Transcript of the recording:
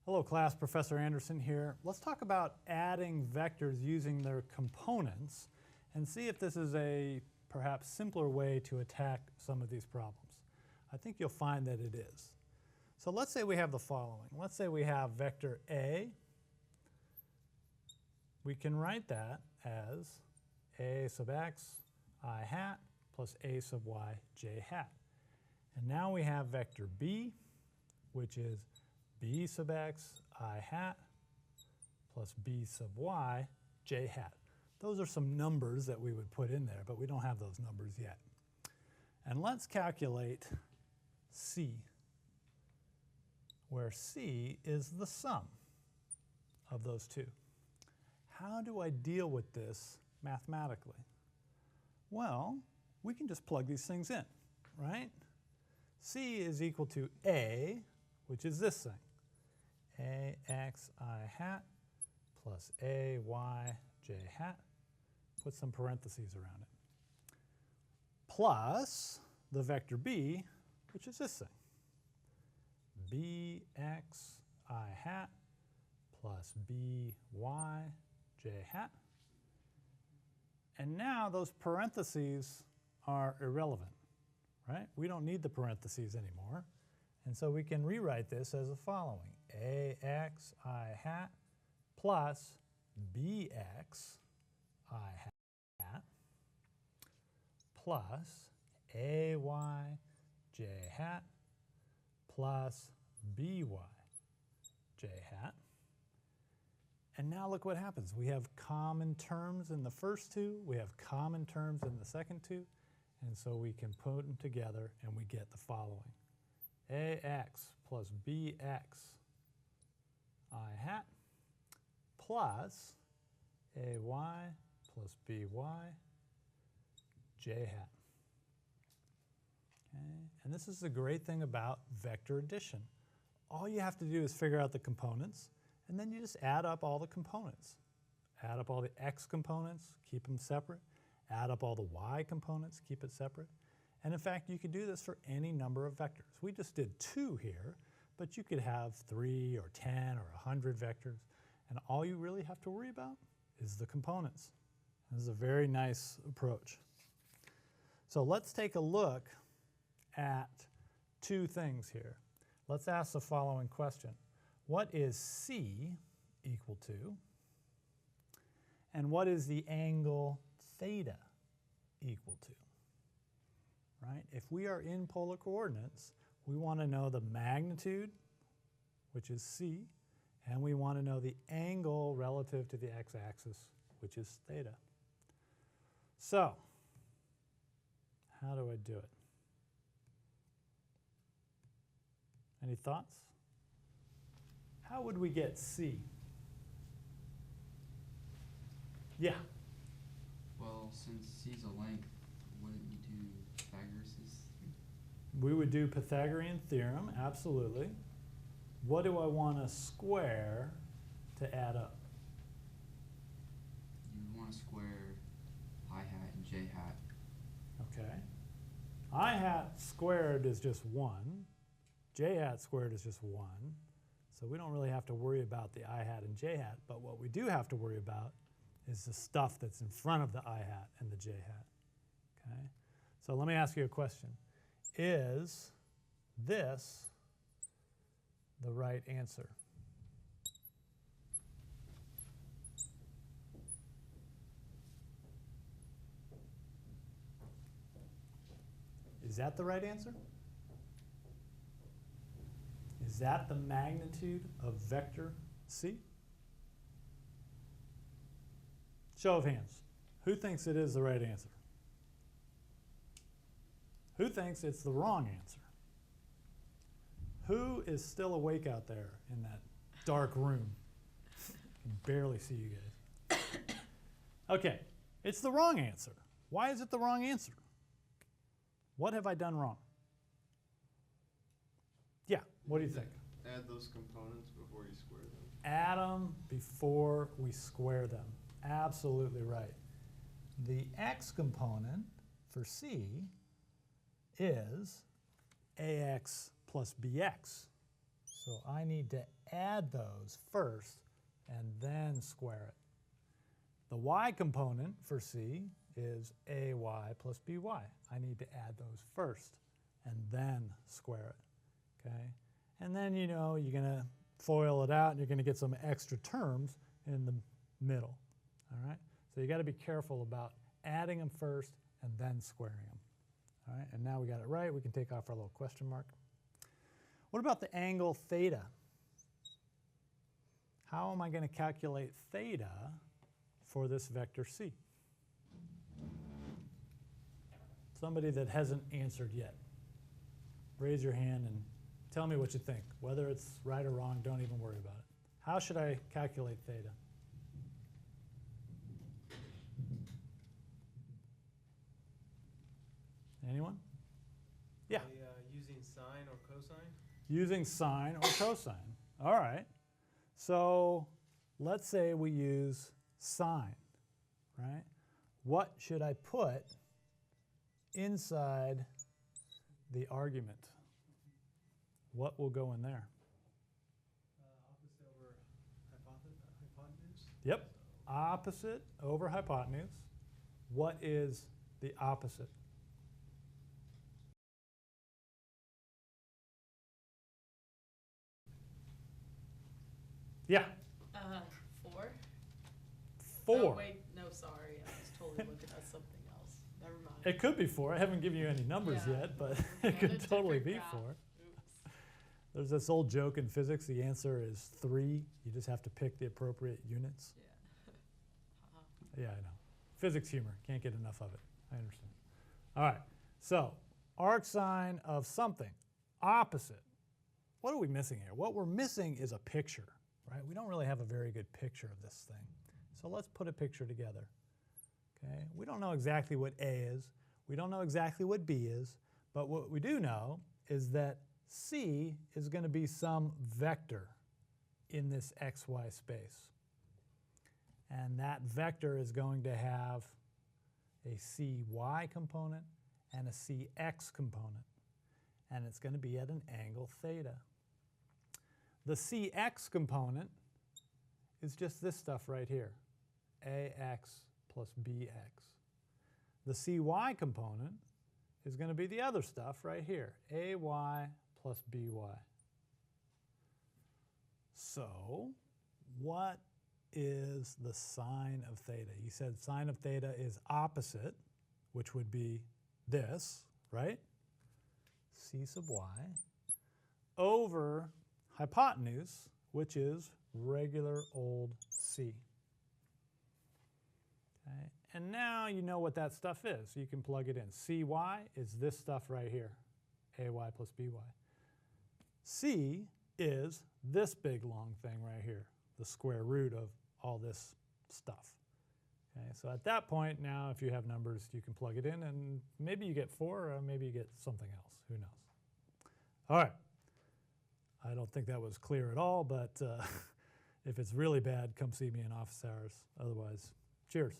Hello class, Professor Anderson here. Let's talk about adding vectors using their components and see if this is a perhaps simpler way to attack some of these problems. I think you'll find that it is. So let's say we have the following. Let's say we have vector A. We can write that as A sub x I hat plus A sub y j hat. And now we have vector B, which is B sub x I hat plus B sub y j hat. Those are some numbers that we would put in there, but we don't have those numbers yet. And let's calculate C, where C is the sum of those two. How do I deal with this mathematically? Well, we can just plug these things in, right? C is equal to A, which is this thing. Ax I hat plus Ay j hat. Put some parentheses around it. Plus the vector B, which is this thing. Bx I hat plus By j hat. And now those parentheses are irrelevant, right? We don't need the parentheses anymore. And so we can rewrite this as the following. Ax I hat plus Bx I hat plus Ay j hat plus By j hat. And now look what happens. We have common terms in the first two. We have common terms in the second two. And so we can put them together and we get the following. Ax plus Bx I hat plus Ay plus By j hat. Okay. And this is the great thing about vector addition. All you have to do is figure out the components, and then you just add up all the components. Add up all the x components, keep them separate. Add up all the y components, keep it separate. And in fact, you could do this for any number of vectors. We just did 2 here, but you could have 3 or 10 or 100 vectors. And all you really have to worry about is the components. This is a very nice approach. So let's take a look at 2 things here. Let's ask the following question. What is C equal to? And what is the angle theta equal to? Right? If we are in polar coordinates, we want to know the magnitude, which is C, and we want to know the angle relative to the x-axis, which is theta. So, how do I do it? Any thoughts? How would we get C? Yeah. Well, since C is a length, wouldn't you do Pythagoras' theorem? We would do Pythagorean Theorem, absolutely. What do I want to square to add up? You want to square I hat and j hat. Okay. I hat squared is just 1. J hat squared is just 1. So we don't really have to worry about the I hat and j hat, but what we do have to worry about is the stuff that's in front of the I hat and the j hat. Okay? So let me ask you a question. Is this the right answer? Is that the right answer? Is that the magnitude of vector C? Show of hands. Who thinks it is the right answer? Who thinks it's the wrong answer? Who is still awake out there in that dark room? I can barely see you guys. Okay, it's the wrong answer. Why is it the wrong answer? What have I done wrong? Yeah, what do you think? Add those components before you square them. Add them before we square them. Absolutely right. The x component for C is ax plus bx. So I need to add those first and then square it. The y component for C is ay plus by. I need to add those first and then square it, okay? And then, you know, you're going to FOIL it out and you're going to get some extra terms in the middle, all right? So you got to be careful about adding them first and then squaring them, all right? And now we got it right. We can take off our little question mark. What about the angle theta? How am I going to calculate theta for this vector C? Somebody that hasn't answered yet, raise your hand and tell me what you think. Whether it's right or wrong, don't even worry about it. How should I calculate theta? Anyone? Yeah. Using sine or cosine? Using sine or cosine. All right. So let's say we use sine, right? What should I put inside the argument? What will go in there? Opposite over hypotenuse? Yep. Opposite over hypotenuse. What is the opposite? Yeah. 4. 4. Oh, wait, no, sorry. I was totally looking at something else. Never mind. It could be 4. I haven't given you any numbers Yeah. yet, but Yeah, it could it's a totally different be graph. 4. Oops. There's this old joke in physics. The answer is 3. You just have to pick the appropriate units. Yeah. Yeah, I know. Physics humor. Can't get enough of it. I understand. All right. So arc sine of something. Opposite. What are we missing here? What we're missing is a picture, right? We don't really have a very good picture of this thing. So let's put a picture together. Okay? We don't know exactly what A is. We don't know exactly what B is. But what we do know is that C is going to be some vector in this xy space. And that vector is going to have a cy component and a cx component. And it's going to be at an angle theta. The cx component is just this stuff right here, ax plus bx. The cy component is going to be the other stuff right here, ay plus by. So what is the sine of theta? You said sine of theta is opposite, which would be this, right? C sub y, over hypotenuse, which is regular old C. Okay. And now you know what that stuff is. You can plug it in. Cy is this stuff right here, ay plus by. C is this big long thing right here, the square root of all this stuff. Okay, so at that point, now if you have numbers, you can plug it in, and maybe you get 4, or maybe you get something else. Who knows? All right. I don't think that was clear at all, but if it's really bad, come see me in office hours. Otherwise, cheers.